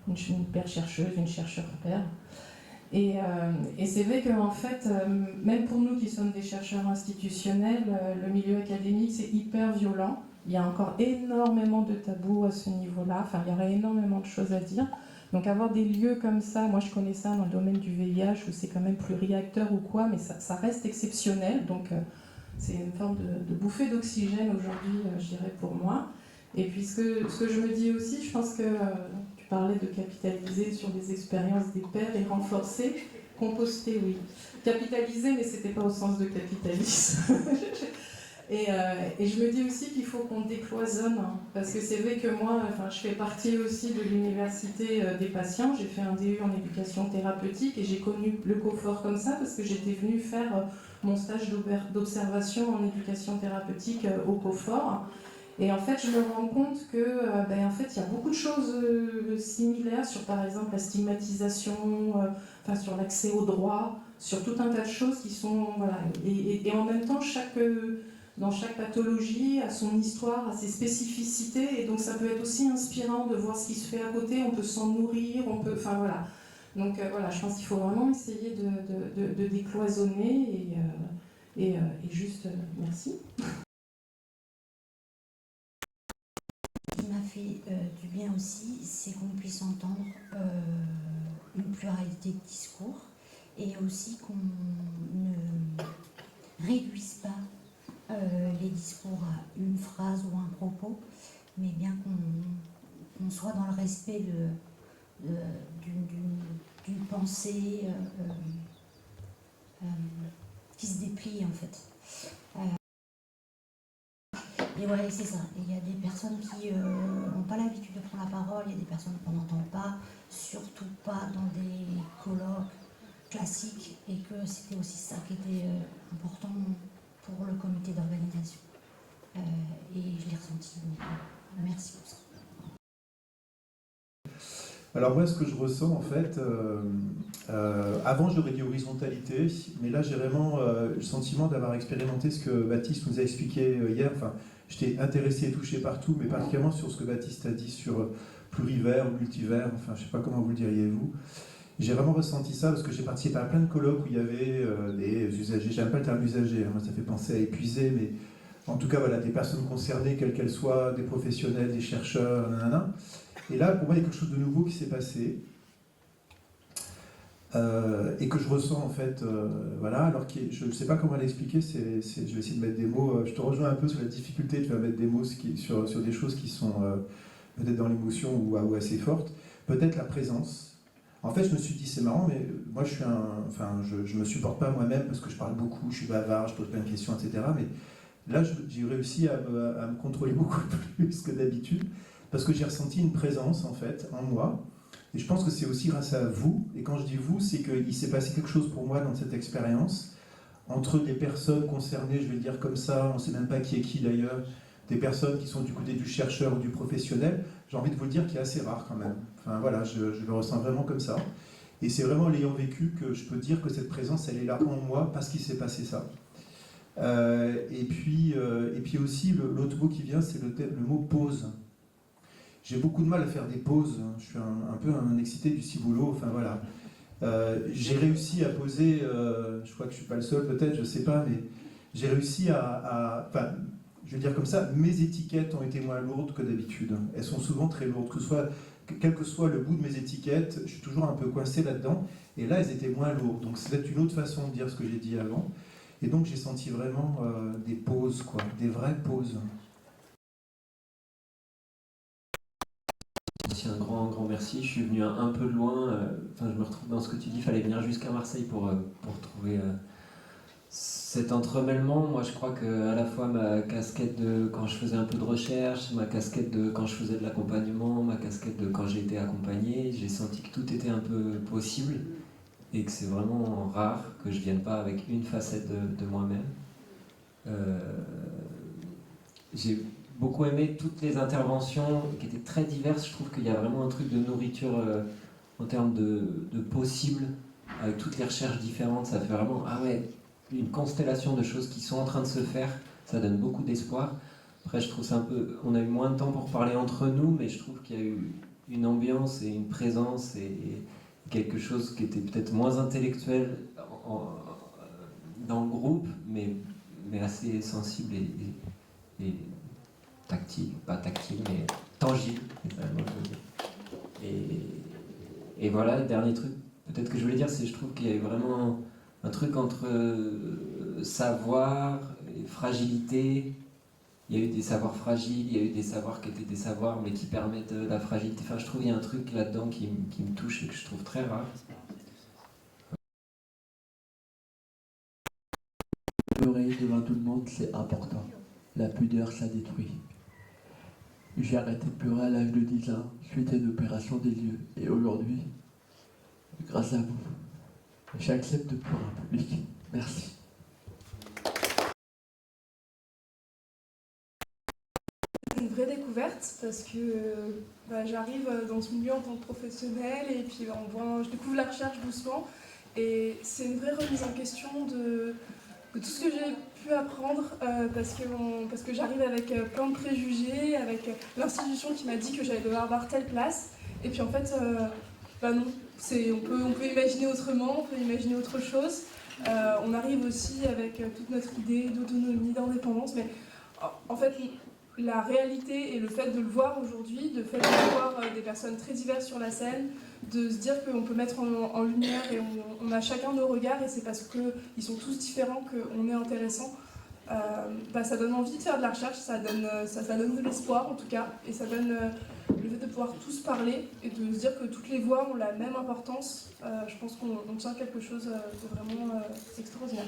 une paire chercheuse, une chercheur paire. Et c'est vrai qu'en fait, même pour nous qui sommes des chercheurs institutionnels, le milieu académique, c'est hyper violent. Il y a encore énormément de tabous à ce niveau-là. Enfin, il y aurait énormément de choses à dire. Donc avoir des lieux comme ça, moi je connais ça dans le domaine du VIH, où c'est quand même pluriacteur ou quoi, mais ça reste exceptionnel. Donc c'est une forme de bouffée d'oxygène aujourd'hui, je dirais, pour moi. Et puis ce que je me dis aussi, je pense que tu parlais de capitaliser sur les expériences des pairs et renforcer, composter, oui. Capitaliser, mais c'était pas au sens de capitalisme. Et je me dis aussi qu'il faut qu'on décloisonne, hein, parce que c'est vrai que moi, je fais partie aussi de l'université des patients, j'ai fait un DU en éducation thérapeutique et j'ai connu le COFOR comme ça parce que j'étais venue faire mon stage d'observation en éducation thérapeutique au COFOR. Et en fait, je me rends compte que, en fait, il y a beaucoup de choses similaires sur, par exemple, la stigmatisation, sur l'accès aux droits, sur tout un tas de choses qui sont, voilà. Et en même temps, dans chaque pathologie a son histoire, a ses spécificités, et donc ça peut être aussi inspirant de voir ce qui se fait à côté. On peut s'en nourrir, on peut, voilà. Donc voilà, je pense qu'il faut vraiment essayer de décloisonner et juste merci. Ce qui m'a fait du bien aussi, c'est qu'on puisse entendre une pluralité de discours et aussi qu'on ne réduise pas les discours à une phrase ou un propos, mais bien qu'on soit dans le respect d'une pensée qui se déplie en fait. Et ouais, c'est ça. Il y a des personnes qui n'ont pas l'habitude de prendre la parole, il y a des personnes qu'on n'entend pas, surtout pas dans des colloques classiques, et que c'était aussi ça qui était important pour le comité d'organisation. Et je l'ai ressenti. Donc, merci pour ça. Alors moi, ce que je ressens, en fait, avant j'aurais dit horizontalité, mais là j'ai vraiment le sentiment d'avoir expérimenté ce que Baptiste nous a expliqué hier. Enfin, j'étais intéressé et touché partout, mais particulièrement sur ce que Baptiste a dit sur plurivers ou multivers, enfin je ne sais pas comment vous le diriez vous. J'ai vraiment ressenti ça parce que j'ai participé à plein de colloques où il y avait des usagers, j'aime pas le terme usager, hein, moi ça fait penser à épuiser, mais en tout cas voilà, des personnes concernées, quelles qu'elles soient, des professionnels, des chercheurs, nanana. Et là, pour moi, il y a quelque chose de nouveau qui s'est passé et que je ressens en fait, voilà, alors que je ne sais pas comment l'expliquer, je vais essayer de mettre des mots, je te rejoins un peu sur la difficulté de faire mettre des mots sur des choses qui sont peut-être dans l'émotion ou assez fortes, peut-être la présence. En fait, je me suis dit, c'est marrant, mais moi, je me supporte pas moi-même parce que je parle beaucoup, je suis bavard, je pose plein de questions, etc. Mais là, j'ai réussi à me contrôler beaucoup plus que d'habitude parce que j'ai ressenti une présence, en fait, en moi. Et je pense que c'est aussi grâce à vous. Et quand je dis vous, c'est qu'il s'est passé quelque chose pour moi dans cette expérience, entre des personnes concernées, je vais le dire comme ça, on ne sait même pas qui est qui d'ailleurs, des personnes qui sont du côté du chercheur ou du professionnel, j'ai envie de vous le dire, qui est assez rare quand même. Enfin voilà, je le ressens vraiment comme ça. Et c'est vraiment l'ayant vécu que je peux dire que cette présence, elle est là en moi parce qu'il s'est passé ça. Et puis aussi, l'autre mot qui vient, c'est le mot pause. J'ai beaucoup de mal à faire des pauses, je suis un peu un excité du ciboulot, enfin voilà. J'ai réussi à poser, je crois que je ne suis pas le seul peut-être, je ne sais pas, mais j'ai réussi enfin, je vais dire comme ça, mes étiquettes ont été moins lourdes que d'habitude. Elles sont souvent très lourdes, quel que soit le bout de mes étiquettes, je suis toujours un peu coincé là-dedans, et là elles étaient moins lourdes. Donc c'est peut-être une autre façon de dire ce que j'ai dit avant. Et donc j'ai senti vraiment des pauses, quoi, des vraies pauses. Aussi un grand merci, je suis venu un peu de loin, je me retrouve dans ce que tu dis, il fallait venir jusqu'à Marseille pour trouver cet entremêlement. Moi je crois qu'à la fois ma casquette de quand je faisais un peu de recherche, ma casquette de quand je faisais de l'accompagnement, ma casquette de quand j'ai été accompagné, j'ai senti que tout était un peu possible et que c'est vraiment rare que je vienne pas avec une facette de moi-même. J'ai beaucoup aimé toutes les interventions qui étaient très diverses. Je trouve qu'il y a vraiment un truc de nourriture en termes de possible, avec toutes les recherches différentes. Ça fait vraiment une constellation de choses qui sont en train de se faire. Ça donne beaucoup d'espoir. Après, je trouve ça un peu... On a eu moins de temps pour parler entre nous, mais je trouve qu'il y a eu une ambiance et une présence et quelque chose qui était peut-être moins intellectuel dans le groupe, mais assez sensible et tactile, pas tactile, mais tangible. Et voilà, le dernier truc peut-être que je voulais dire, c'est que je trouve qu'il y a eu vraiment un truc entre savoir et fragilité. Il y a eu des savoirs fragiles, il y a eu des savoirs qui étaient des savoirs mais qui permettent la fragilité. Enfin, je trouve qu'il y a un truc là-dedans qui me touche et que je trouve très rare. Pleurer devant tout le monde, c'est important. La pudeur, ça détruit. J'ai arrêté de pleurer à l'âge de 10 ans, suite à une opération des yeux. Et aujourd'hui, grâce à vous, j'accepte de pleurer en public. Merci. Une vraie découverte parce que j'arrive dans ce milieu en tant que professionnelle et puis je découvre la recherche doucement et c'est une vraie remise en question de tout ce que j'ai pu apprendre parce que j'arrive avec plein de préjugés, avec l'institution qui m'a dit que j'allais devoir avoir telle place et puis en fait non, on peut imaginer autrement, on peut imaginer autre chose. On arrive aussi avec toute notre idée d'autonomie, d'indépendance, mais en fait la réalité et le fait de le voir aujourd'hui, le fait de voir des personnes très diverses sur la scène, de se dire qu'on peut mettre en lumière et on a chacun nos regards et c'est parce qu'ils sont tous différents qu'on est intéressant. Ça donne envie de faire de la recherche, ça donne de l'espoir en tout cas, et ça donne le fait de pouvoir tous parler et de se dire que toutes les voix ont la même importance. Je pense qu'on tient quelque chose de vraiment extraordinaire.